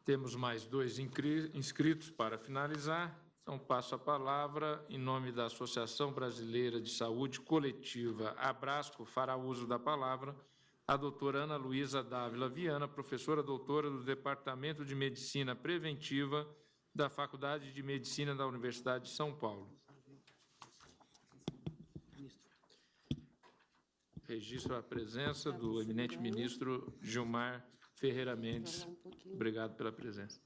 Temos mais 2 inscritos para finalizar. Então, passo a palavra, em nome da Associação Brasileira de Saúde Coletiva, Abrasco, fará uso da palavra a doutora Ana Luísa Dávila Viana, professora doutora do Departamento de Medicina Preventiva da Faculdade de Medicina da Universidade de São Paulo. Registro a presença do eminente ministro Gilmar Ferreira Mendes. Obrigado pela presença.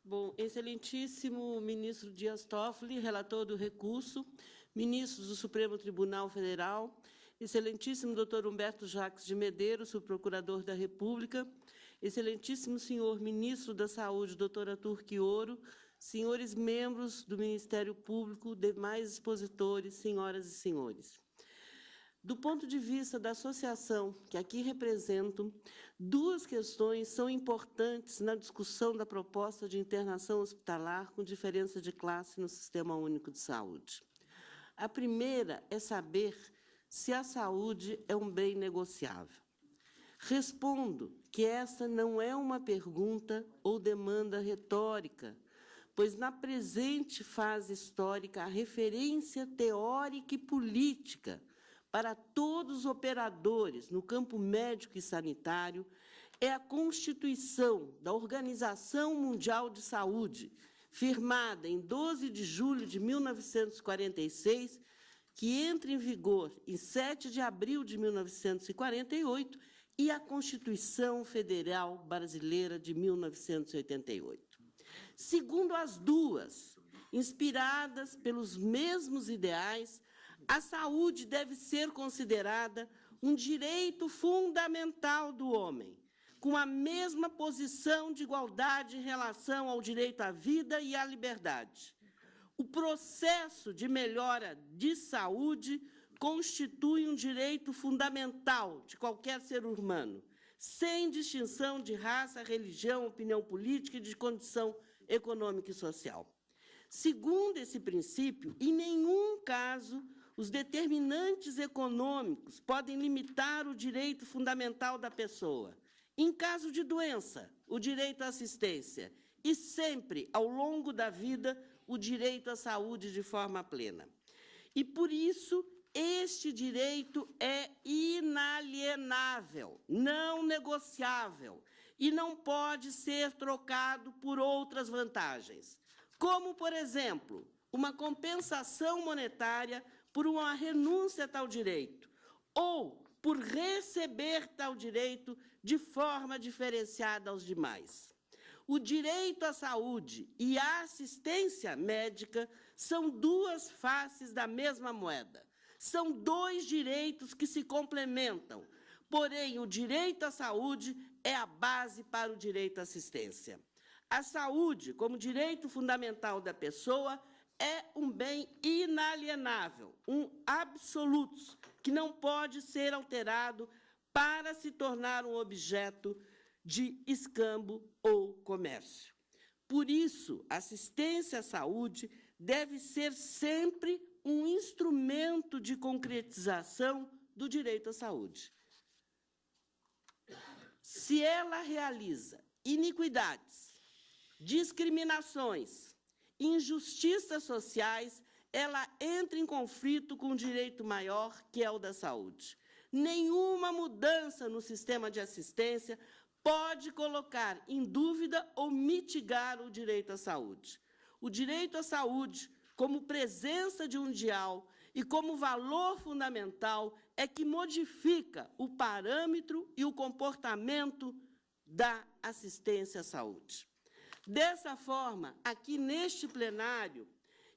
Bom, excelentíssimo ministro Dias Toffoli, relator do recurso, ministros do Supremo Tribunal Federal, excelentíssimo doutor Humberto Jacques de Medeiros, subprocurador da República, excelentíssimo senhor ministro da Saúde, doutor Arthur Quioro, senhores membros do Ministério Público, demais expositores, senhoras e senhores. Do ponto de vista da associação que aqui represento, 2 questões são importantes na discussão da proposta de internação hospitalar com diferença de classe no Sistema Único de Saúde. A primeira é saber se a saúde é um bem negociável. Respondo que essa não é uma pergunta ou demanda retórica, pois na presente fase histórica a referência teórica e política para todos os operadores no campo médico e sanitário é a Constituição da Organização Mundial de Saúde, firmada em 12 de julho de 1946, que entra em vigor em 7 de abril de 1948, e a Constituição Federal Brasileira de 1988. Segundo as duas, inspiradas pelos mesmos ideais, a saúde deve ser considerada um direito fundamental do homem, com a mesma posição de igualdade em relação ao direito à vida e à liberdade. O processo de melhora de saúde constitui um direito fundamental de qualquer ser humano, sem distinção de raça, religião, opinião política e de condição econômica e social. Segundo esse princípio, em nenhum caso os determinantes econômicos podem limitar o direito fundamental da pessoa. Em caso de doença, o direito à assistência e sempre, ao longo da vida, o direito à saúde de forma plena. E, por isso, este direito é inalienável, não negociável e não pode ser trocado por outras vantagens, como, por exemplo, uma compensação monetária por uma renúncia a tal direito, ou por receber tal direito de forma diferenciada aos demais. O direito à saúde e à assistência médica são 2 faces da mesma moeda. São 2 direitos que se complementam, porém, o direito à saúde é a base para o direito à assistência. A saúde, como direito fundamental da pessoa, é um bem inalienável, um absoluto, que não pode ser alterado para se tornar um objeto de escambo ou comércio. Por isso, assistência à saúde deve ser sempre um instrumento de concretização do direito à saúde. Se ela realiza iniquidades, discriminações, injustiças sociais, ela entra em conflito com o direito maior, que é o da saúde. Nenhuma mudança no sistema de assistência pode colocar em dúvida ou mitigar o direito à saúde. O direito à saúde, como presença de um ideal e como valor fundamental, é que modifica o parâmetro e o comportamento da assistência à saúde. Dessa forma, aqui neste plenário,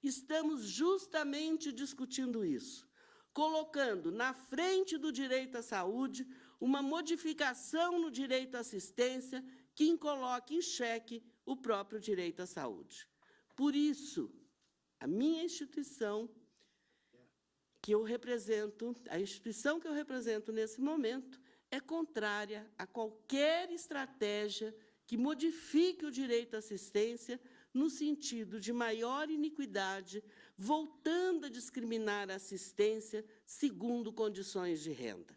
estamos justamente discutindo isso, colocando na frente do direito à saúde uma modificação no direito à assistência que coloque em xeque o próprio direito à saúde. Por isso, a minha instituição, que eu represento, a instituição que eu represento nesse momento, é contrária a qualquer estratégia que modifique o direito à assistência no sentido de maior iniquidade, voltando a discriminar a assistência segundo condições de renda.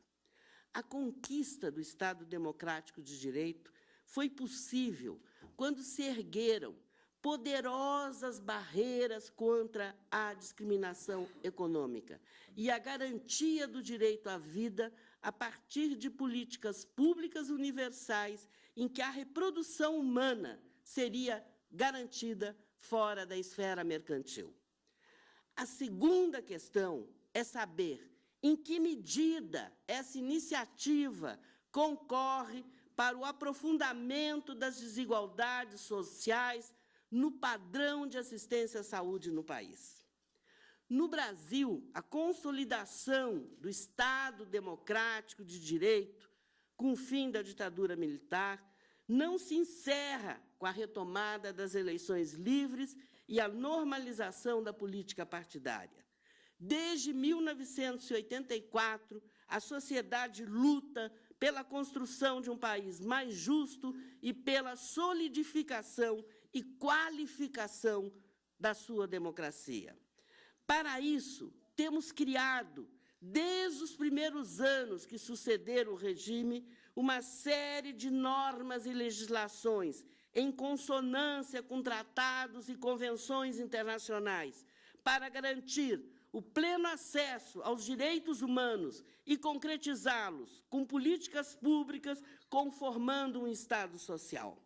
A conquista do Estado Democrático de Direito foi possível quando se ergueram poderosas barreiras contra a discriminação econômica e a garantia do direito à vida a partir de políticas públicas universais em que a reprodução humana seria garantida fora da esfera mercantil. A segunda questão é saber em que medida essa iniciativa concorre para o aprofundamento das desigualdades sociais no padrão de assistência à saúde no país. No Brasil, a consolidação do Estado democrático de direito, com o fim da ditadura militar, não se encerra com a retomada das eleições livres e a normalização da política partidária. Desde 1984, a sociedade luta pela construção de um país mais justo e pela solidificação e qualificação da sua democracia. Para isso, temos criado, desde os primeiros anos que sucederam o regime, uma série de normas e legislações em consonância com tratados e convenções internacionais para garantir o pleno acesso aos direitos humanos e concretizá-los com políticas públicas conformando um Estado social.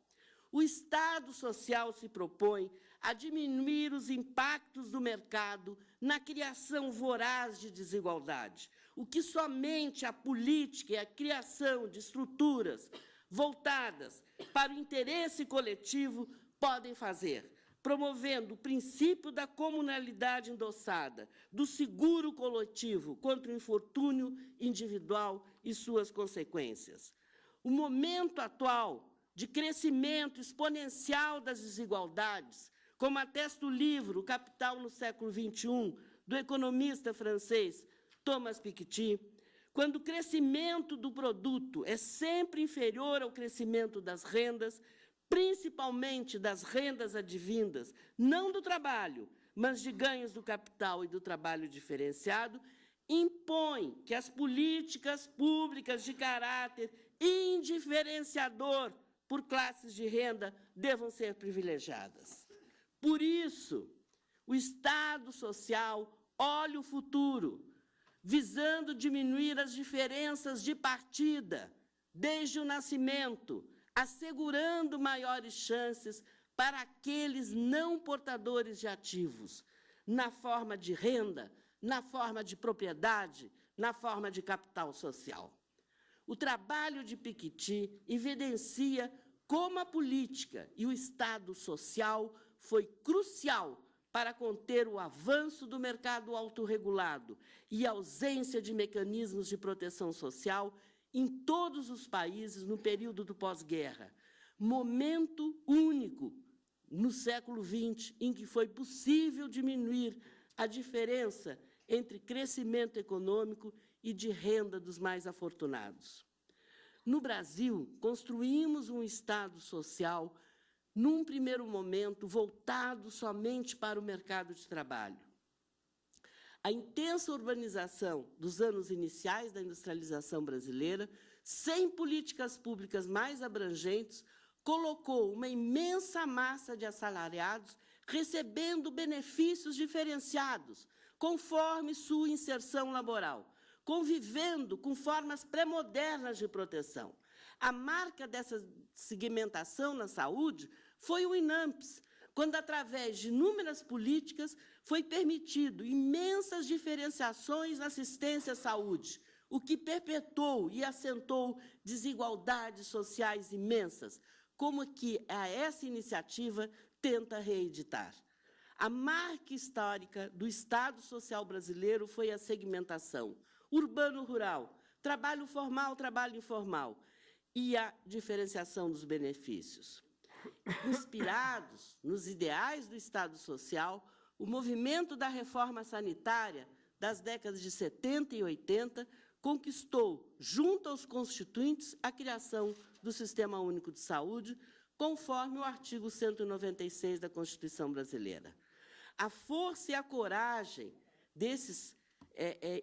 O Estado social se propõe a diminuir os impactos do mercado na criação voraz de desigualdade, o que somente a política e a criação de estruturas voltadas para o interesse coletivo podem fazer, promovendo o princípio da comunalidade endossada, do seguro coletivo contra o infortúnio individual e suas consequências. O momento atual de crescimento exponencial das desigualdades, como atesta o livro O Capital no Século XXI, do economista francês Thomas Piketty, quando o crescimento do produto é sempre inferior ao crescimento das rendas, principalmente das rendas advindas, não do trabalho, mas de ganhos do capital e do trabalho diferenciado, impõe que as políticas públicas de caráter indiferenciador por classes de renda devam ser privilegiadas. Por isso, o Estado social olha o futuro, visando diminuir as diferenças de partida desde o nascimento, assegurando maiores chances para aqueles não portadores de ativos, na forma de renda, na forma de propriedade, na forma de capital social. O trabalho de Piketty evidencia como a política e o Estado social foi crucial para conter o avanço do mercado autorregulado e a ausência de mecanismos de proteção social em todos os países no período do pós-guerra, momento único no século XX em que foi possível diminuir a diferença entre crescimento econômico e de renda dos mais afortunados. No Brasil, construímos um Estado social, num primeiro momento, voltado somente para o mercado de trabalho. A intensa urbanização dos anos iniciais da industrialização brasileira, sem políticas públicas mais abrangentes, colocou uma imensa massa de assalariados recebendo benefícios diferenciados, conforme sua inserção laboral, convivendo com formas pré-modernas de proteção. A marca dessa segmentação na saúde foi o INAMPS, quando, através de inúmeras políticas, foi permitido imensas diferenciações na assistência à saúde, o que perpetuou e acentuou desigualdades sociais imensas, como que essa iniciativa tenta reeditar. A marca histórica do Estado social brasileiro foi a segmentação urbano-rural, trabalho formal, trabalho informal, e a diferenciação dos benefícios. Inspirados nos ideais do Estado social, o movimento da reforma sanitária das décadas de 70 e 80 conquistou, junto aos constituintes, a criação do Sistema Único de Saúde, conforme o artigo 196 da Constituição brasileira. A força e a coragem desses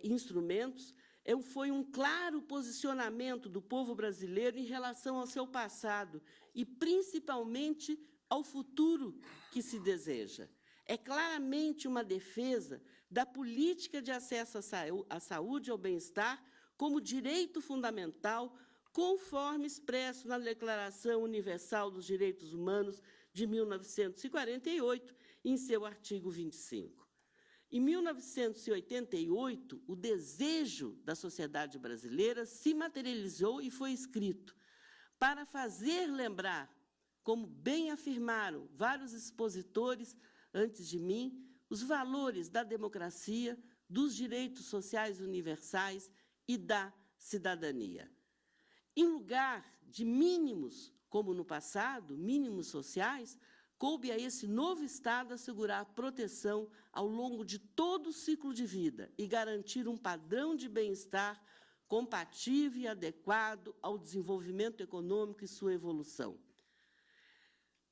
instrumentos foi um claro posicionamento do povo brasileiro em relação ao seu passado e, principalmente, ao futuro que se deseja. É claramente uma defesa da política de acesso à saúde e ao bem-estar como direito fundamental, conforme expresso na Declaração Universal dos Direitos Humanos de 1948, em seu artigo 25. Em 1988, o desejo da sociedade brasileira se materializou e foi escrito para fazer lembrar, como bem afirmaram vários expositores antes de mim, os valores da democracia, dos direitos sociais universais e da cidadania. Em lugar de mínimos, como no passado, mínimos sociais, coube a esse novo Estado assegurar proteção ao longo de todo o ciclo de vida e garantir um padrão de bem-estar compatível e adequado ao desenvolvimento econômico e sua evolução.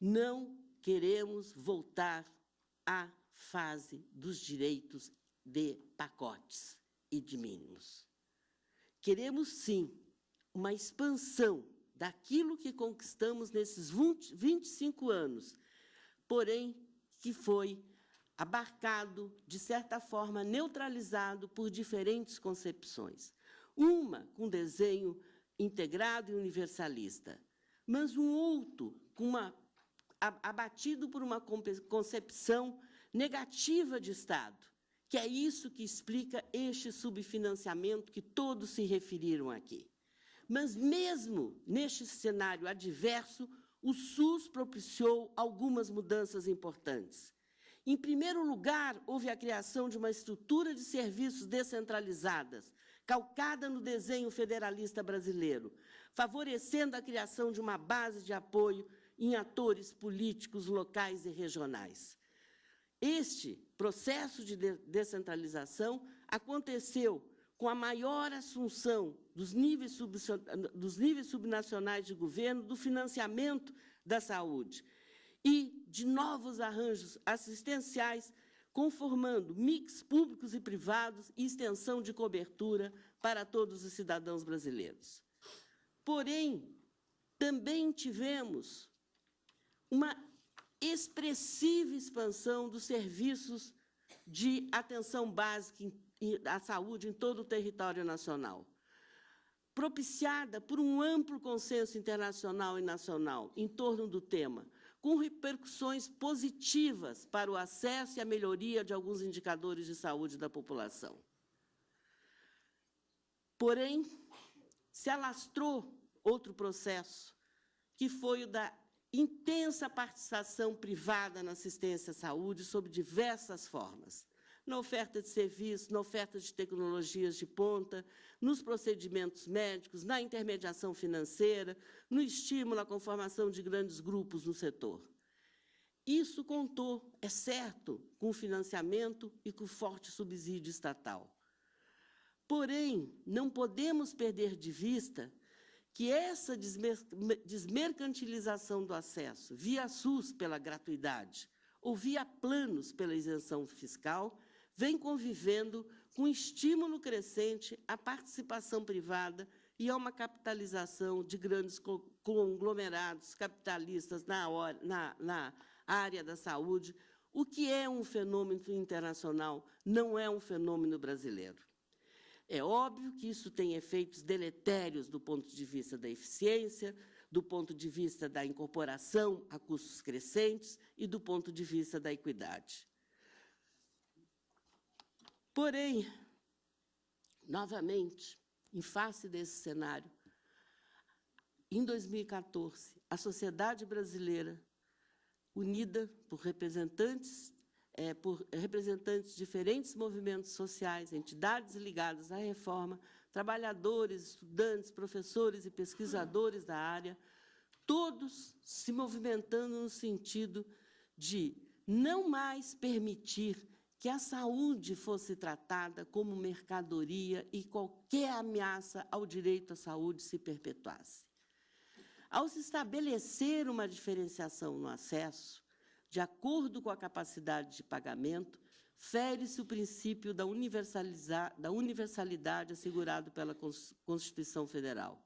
Não queremos voltar à fase dos direitos de pacotes e de mínimos. Queremos, sim, uma expansão daquilo que conquistamos nesses 25 anos, porém, que foi abarcado, de certa forma, neutralizado por diferentes concepções. Uma com desenho integrado e universalista, mas um outro abatido por uma concepção negativa de Estado, que é isso que explica este subfinanciamento que todos se referiram aqui. Mas, mesmo neste cenário adverso, o SUS propiciou algumas mudanças importantes. Em primeiro lugar, houve a criação de uma estrutura de serviços descentralizadas, calcada no desenho federalista brasileiro, favorecendo a criação de uma base de apoio em atores políticos locais e regionais. Este processo de descentralização aconteceu com a maior assunção dos níveis subnacionais de governo do financiamento da saúde e de novos arranjos assistenciais, conformando mix públicos e privados e extensão de cobertura para todos os cidadãos brasileiros. Porém, também tivemos uma expressiva expansão dos serviços de atenção básica à saúde em todo o território nacional, propiciada por um amplo consenso internacional e nacional em torno do tema, com repercussões positivas para o acesso e a melhoria de alguns indicadores de saúde da população. Porém, se alastrou outro processo, que foi o da intensa participação privada na assistência à saúde sob diversas formas, na oferta de serviços, na oferta de tecnologias de ponta, nos procedimentos médicos, na intermediação financeira, no estímulo à conformação de grandes grupos no setor. Isso contou, é certo, com financiamento e com forte subsídio estatal. Porém, não podemos perder de vista que essa desmercantilização do acesso via SUS pela gratuidade ou via planos pela isenção fiscal vem convivendo com estímulo crescente à participação privada e a uma capitalização de grandes conglomerados capitalistas na área da saúde, o que é um fenômeno internacional, não é um fenômeno brasileiro. É óbvio que isso tem efeitos deletérios do ponto de vista da eficiência, do ponto de vista da incorporação a custos crescentes e do ponto de vista da equidade. Porém, novamente, em face desse cenário, em 2014, a sociedade brasileira, unida por representantes de diferentes movimentos sociais, entidades ligadas à reforma, trabalhadores, estudantes, professores e pesquisadores da área, todos se movimentando no sentido de não mais permitir que a saúde fosse tratada como mercadoria e qualquer ameaça ao direito à saúde se perpetuasse. Ao se estabelecer uma diferenciação no acesso, de acordo com a capacidade de pagamento, fere-se o princípio da universalidade assegurado pela Constituição Federal.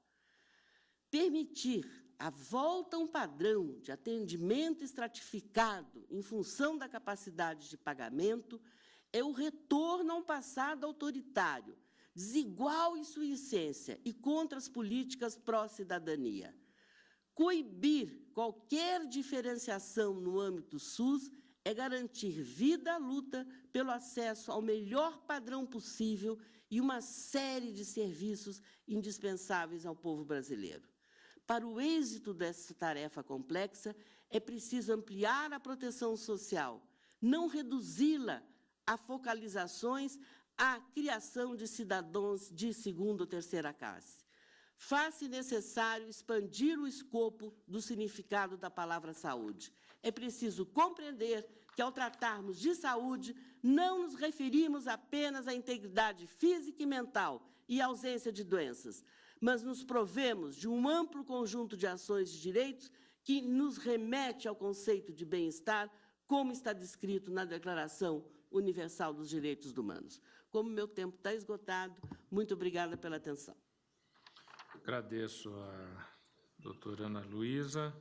Permitir a volta a um padrão de atendimento estratificado em função da capacidade de pagamento é o retorno a um passado autoritário, desigual em sua essência e contra as políticas pró-cidadania. Coibir qualquer diferenciação no âmbito SUS é garantir vida à luta pelo acesso ao melhor padrão possível e uma série de serviços indispensáveis ao povo brasileiro. Para o êxito dessa tarefa complexa, é preciso ampliar a proteção social, não reduzi-la a focalizações à criação de cidadãos de segunda ou terceira classe. Faz-se necessário expandir o escopo do significado da palavra saúde. É preciso compreender que, ao tratarmos de saúde, não nos referimos apenas à integridade física e mental e à ausência de doenças, mas nos provemos de um amplo conjunto de ações de direitos que nos remete ao conceito de bem-estar, como está descrito na Declaração Universal dos Direitos Humanos. Como meu tempo está esgotado, muito obrigada pela atenção. Agradeço a doutora Ana Luísa.